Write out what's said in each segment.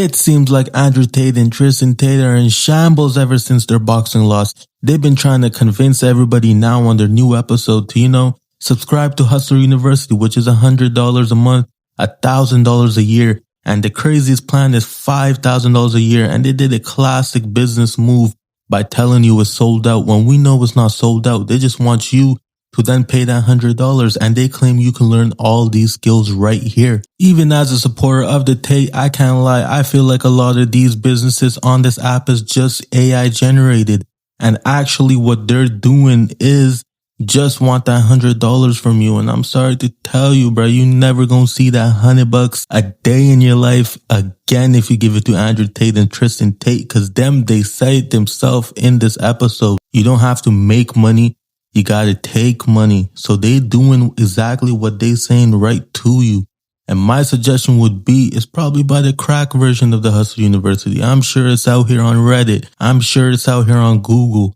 It seems like Andrew Tate and Tristan Tate are in shambles ever since their boxing loss. They've been trying to convince everybody now on their new episode to, subscribe to Hustler University, which is $100 a month, $1,000 a year. And the craziest plan is $5,000 a year. And they did a classic business move by telling you it's sold out when we know it's not sold out. They just want you to then pay that $100, and they claim you can learn all these skills right here. Even as a supporter of the Tate, I can't lie, I feel like a lot of these businesses on this app is just AI generated. And actually what they're doing is just want that $100 from you. And I'm sorry to tell you, bro, you never gonna see that $100 a day in your life again if you give it to Andrew Tate and Tristan Tate, because they say it themselves in this episode. You don't have to make money. You gotta take money. So they doing exactly what they saying right to you. And my suggestion would be, it's probably by the crack version of the Hustle University. I'm sure it's out here on Reddit. I'm sure it's out here on Google.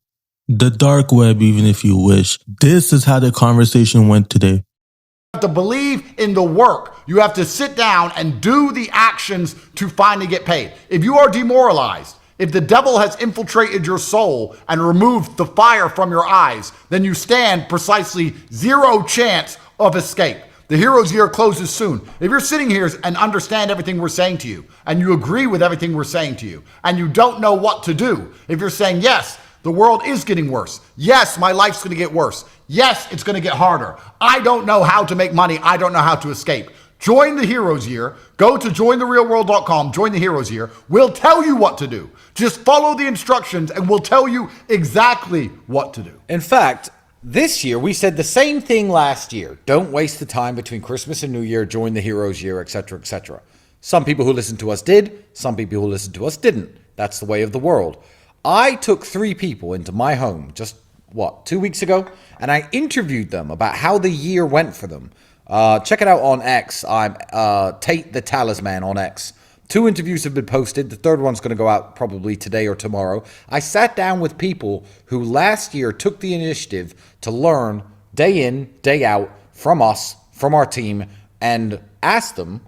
The dark web, even if you wish. This is how the conversation went today. You have to believe in the work. You have to sit down and do the actions to finally get paid. If you are demoralized, if the devil has infiltrated your soul and removed the fire from your eyes, then you stand precisely zero chance of escape. The hero's year closes soon. If you're sitting here and understand everything we're saying to you, and you agree with everything we're saying to you, and you don't know what to do, if you're saying, yes, the world is getting worse. Yes, my life's going to get worse. Yes, it's going to get harder. I don't know how to make money. I don't know how to escape. Join the Hero's Year. Go to jointherealworld.com. Join the Hero's Year. We'll tell you what to do. Just follow the instructions and we'll tell you exactly what to do. In fact, this year we said the same thing last year. Don't waste the time between Christmas and New Year. Join the Hero's Year, etc., etc. Some people who listened to us did. Some people who listened to us didn't. That's the way of the world. I took 3 people into my home just, 2 weeks ago? And I interviewed them about how the year went for them. Check it out on X. I'm Tate the Talisman on X. 2 interviews have been posted. The 3rd one's going to go out probably today or tomorrow. I sat down with people who last year took the initiative to learn day in, day out from us, from our team, and asked them,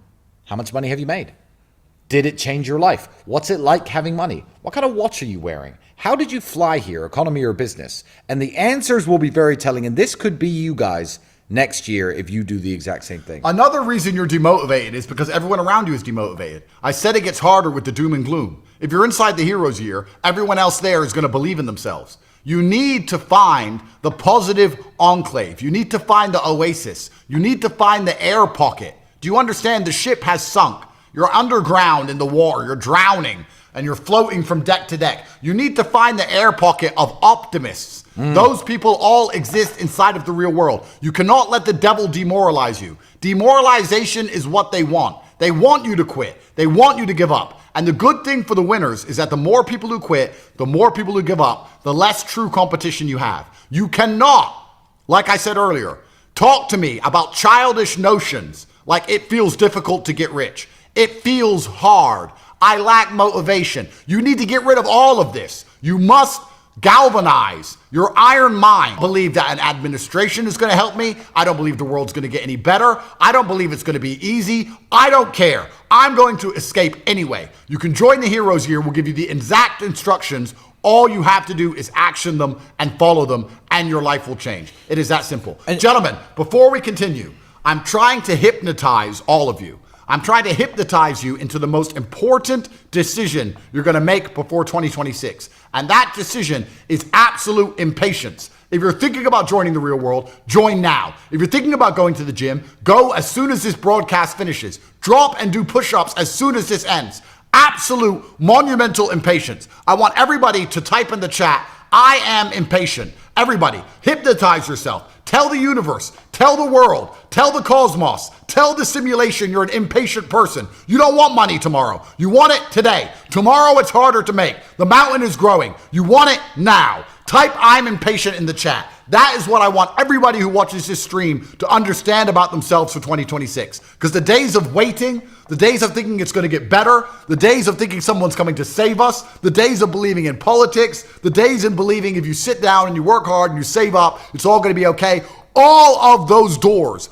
how much money have you made? Did it change your life? What's it like having money? What kind of watch are you wearing? How did you fly here, economy or business? And the answers will be very telling, and this could be you guys next year if you do the exact same thing. Another reason you're demotivated is because everyone around you is demotivated. I said it gets harder with the doom and gloom. If you're inside the Hero's Year, everyone else there is going to believe in themselves. You need to find the positive enclave. You need to find the oasis. You need to find the air pocket. Do you understand? The ship has sunk. You're underground in the water. You're drowning and you're floating from deck to deck. You need to find the air pocket of optimists. Those people all exist inside of the real world. You cannot let the devil demoralize you. Demoralization is what they want. They want you to quit. They want you to give up. And the good thing for the winners is that the more people who quit, the more people who give up, the less true competition you have. You cannot, like I said earlier, talk to me about childish notions like it feels difficult to get rich. It feels hard. I lack motivation. You need to get rid of all of this. You must galvanize your iron mind. I believe that an administration is going to help me. I don't believe the world's going to get any better. I don't believe it's going to be easy. I don't care. I'm going to escape anyway. You can join the Hero's Year. We'll give you the exact instructions. All you have to do is action them and follow them, and your life will change. It is that simple. And gentlemen, before we continue, I'm trying to hypnotize all of you. I'm trying to hypnotize you into the most important decision you're going to make before 2026. And that decision is absolute impatience. If you're thinking about joining the real world, join now. If you're thinking about going to the gym, go as soon as this broadcast finishes. Drop and do push-ups as soon as this ends. Absolute monumental impatience. I want everybody to type in the chat, I am impatient. Everybody, hypnotize yourself. Tell the universe, tell the world, tell the cosmos, tell the simulation you're an impatient person. You don't want money tomorrow. You want it today. Tomorrow it's harder to make. The mountain is growing. You want it now. Type I'm impatient in the chat. That is what I want everybody who watches this stream to understand about themselves for 2026. Because the days of waiting, the days of thinking it's going to get better, the days of thinking someone's coming to save us, the days of believing in politics, the days in believing if you sit down and you work hard and you save up, it's all going to be okay. all of those doors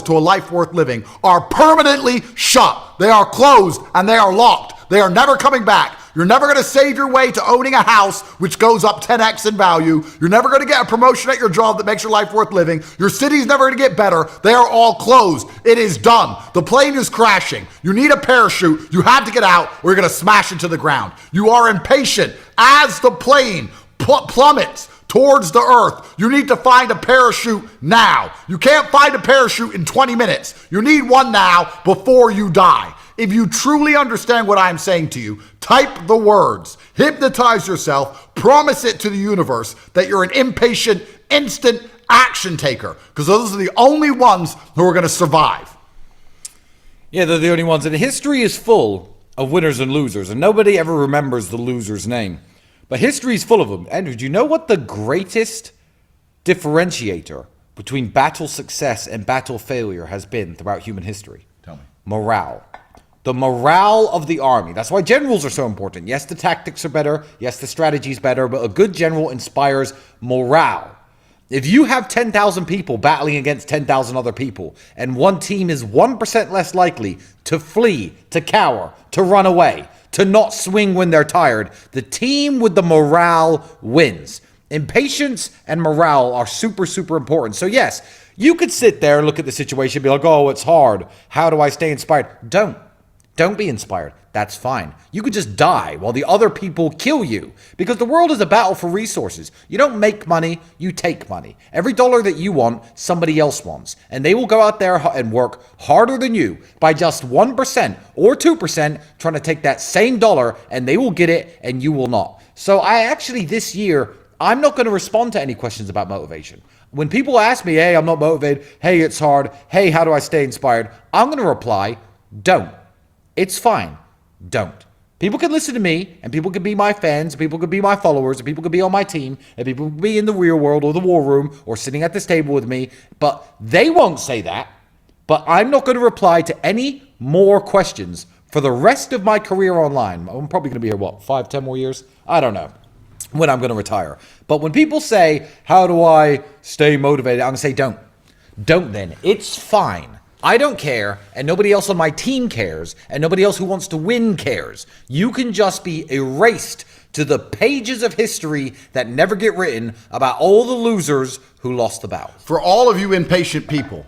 to a life worth living are permanently shut. They are closed and they are locked. They are never coming back. You're never going to save your way to owning a house, which goes up 10x in value. You're never going to get a promotion at your job that makes your life worth living. Your city's never going to get better. They are all closed. It is done. The plane is crashing. You need a parachute. You have to get out or you're going to smash into the ground. You are impatient as the plane plummets towards the earth. You need to find a parachute now. You can't find a parachute in 20 minutes. You need one now before you die. If you truly understand what I'm saying to you, type the words, hypnotize yourself, promise it to the universe that you're an impatient, instant action taker, because those are the only ones who are going to survive. Yeah, they're the only ones. And history is full of winners and losers, and nobody ever remembers the loser's name. But history is full of them. Andrew, do you know what the greatest differentiator between battle success and battle failure has been throughout human history? Tell me. Morale. The morale of the army. That's why generals are so important. Yes, the tactics are better. Yes, the strategy is better. But a good general inspires morale. If you have 10,000 people battling against 10,000 other people, and one team is 1% less likely to flee, to cower, to run away, to not swing when they're tired, the team with the morale wins. Impatience and morale are super, super important. So yes, you could sit there and look at the situation and be like, oh, it's hard. How do I stay inspired? Don't be inspired. That's fine. You could just die while the other people kill you, because the world is a battle for resources. You don't make money, you take money. Every dollar that you want, somebody else wants. And they will go out there and work harder than you by just 1% or 2% trying to take that same dollar, and they will get it and you will not. So this year, I'm not going to respond to any questions about motivation. When people ask me, hey, I'm not motivated. Hey, it's hard. Hey, how do I stay inspired? I'm going to reply, don't. It's fine. Don't. People can listen to me, and people can be my fans, and people can be my followers, and people can be on my team, and people can be in the real world or the war room or sitting at this table with me, but they won't say that. But I'm not going to reply to any more questions for the rest of my career online. I'm probably going to be here, 5-10 more years? I don't know when I'm going to retire. But when people say, how do I stay motivated? I'm going to say, don't. Don't then. It's fine. I don't care, and nobody else on my team cares, and nobody else who wants to win cares. You can just be erased to the pages of history that never get written about all the losers who lost the battle. For all of you impatient people,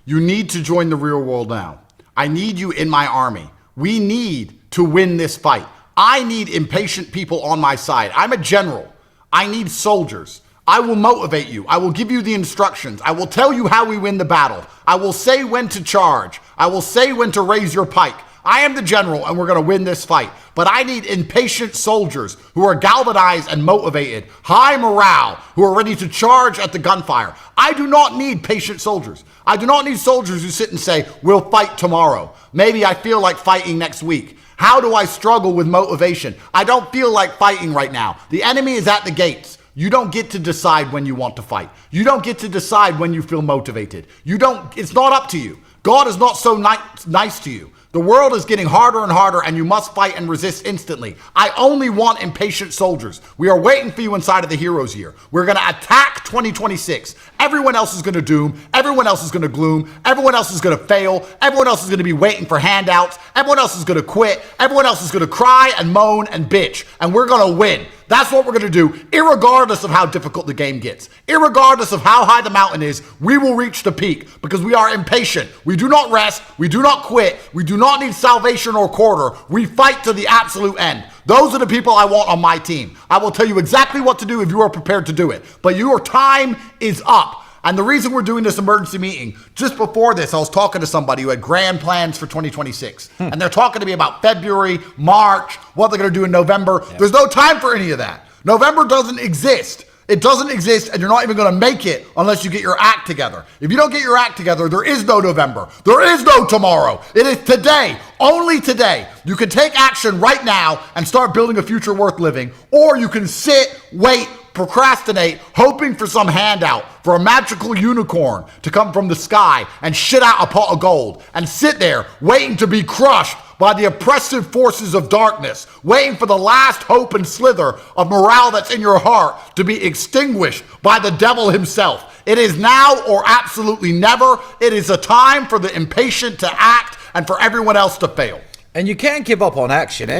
you need to join the real world now. I need you in my army. We need to win this fight. I need impatient people on my side. I'm a general. I need soldiers. I will motivate you. I will give you the instructions. I will tell you how we win the battle. I will say when to charge. I will say when to raise your pike. I am the general and we're going to win this fight. But I need impatient soldiers who are galvanized and motivated, high morale, who are ready to charge at the gunfire. I do not need patient soldiers. I do not need soldiers who sit and say, we'll fight tomorrow. Maybe I feel like fighting next week. How do I struggle with motivation? I don't feel like fighting right now. The enemy is at the gates. You don't get to decide when you want to fight. You don't get to decide when you feel motivated. It's not up to you. God is not so nice to you. The world is getting harder and harder, and you must fight and resist instantly. I only want impatient soldiers. We are waiting for you inside of the Heroes Year. We're going to attack 2026. Everyone else is going to doom. Everyone else is going to gloom. Everyone else is going to fail. Everyone else is going to be waiting for handouts. Everyone else is going to quit. Everyone else is going to cry and moan and bitch, and we're going to win. That's what we're going to do, irregardless of how difficult the game gets. Irregardless of how high the mountain is, we will reach the peak because we are impatient. We do not rest. We do not quit. We do not need salvation or quarter. We fight to the absolute end. Those are the people I want on my team. I will tell you exactly what to do if you are prepared to do it. But your time is up. And the reason we're doing this emergency meeting, just before this, I was talking to somebody who had grand plans for 2026. And they're talking to me about February, March, what they're going to do in November. Yeah. There's no time for any of that. November doesn't exist. It doesn't exist, and you're not even going to make it unless you get your act together. If you don't get your act together, there is no November. There is no tomorrow. It is today, only today. You can take action right now and start building a future worth living, or you can sit, wait, procrastinate, hoping for some handout, for a magical unicorn to come from the sky and shit out a pot of gold, and sit there waiting to be crushed by the oppressive forces of darkness, waiting for the last hope and slither of morale that's in your heart to be extinguished by the devil himself. It is now or absolutely never. It is a time for the impatient to act and for everyone else to fail. And you can't give up on action.